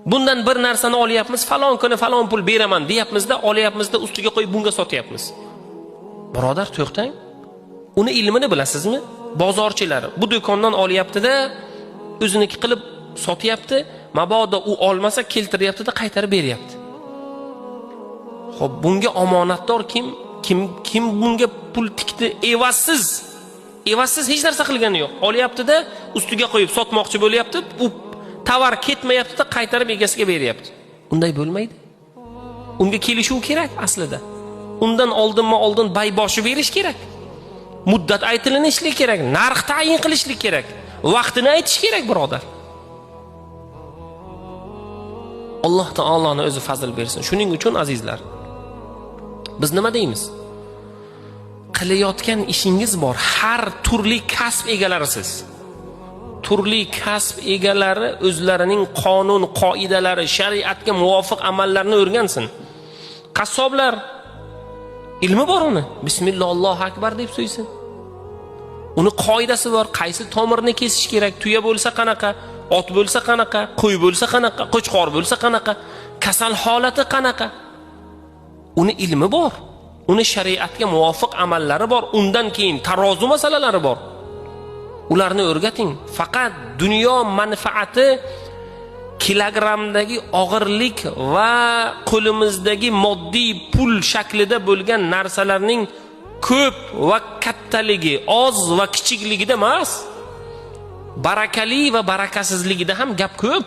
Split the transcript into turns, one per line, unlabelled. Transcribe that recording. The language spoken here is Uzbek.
Bundan bir narsani olyapmiz, falon kuni falon pul beraman deyapmizda, olyapmizda, ustiga qo'yib bunga sotyapmiz. Birodar, to'xtang. Uni ilmini bilasizmi? Bozorchilar bu do'kondan olyapti-da, o'ziniki qilib sotyapti, mabodo u olmasa keltiryapti-da, qaytarib beryapti. Xo'p, bunga omonatdor kim? Kim bunga pul tikdi? Evazsiz hech narsa qilgani yo'q. Olyapti-da, ustiga qo'yib sotmoqchi bo'lyapti, u tovar ketmayapti-da, qaytarib egasiga beryapti. Unday bo'lmaydi. Unga kelishuv kerak aslida. Undan oldin bayboshi berish kerak. Muddat aytilishlik kerak, narx tayin qilishlik kerak, vaqtini aytish kerak, birodar. Alloh taoloning o'zi fazl bersin. Shuning uchun azizlar, biz nima deymiz? Qilayotgan ishingiz bor, har turli kasb egalarisiz. Turli kasb egalari o'zlarining qonun, qoidalari, shariatga muvofiq amallarni o'rgansin. Qassoblar ilmi bor uni. Bismillah, Allohu akbar deb so'ysin. Uni qoidasi bor, qaysi tomirni kesish kerak, tuya bo'lsa qanaqa, ot bo'lsa qanaqa, qo'y bo'lsa qanaqa, qo'chqor bo'lsa qanaqa, kasal holati qanaqa. Uni ilmi bor. Uni shariatga muvofiq amallari bor. Undan keyin tarozu masalalari bor. Ularni o'rgating. Faqat dunyo manfaati, kilogramdagi og'irlik va qo'limizdagi moddiy pul shaklida bo'lgan narsalarning ko'p va kattaligi, oz va kichikligida emas, barakali va barakasizligida ham gap ko'p.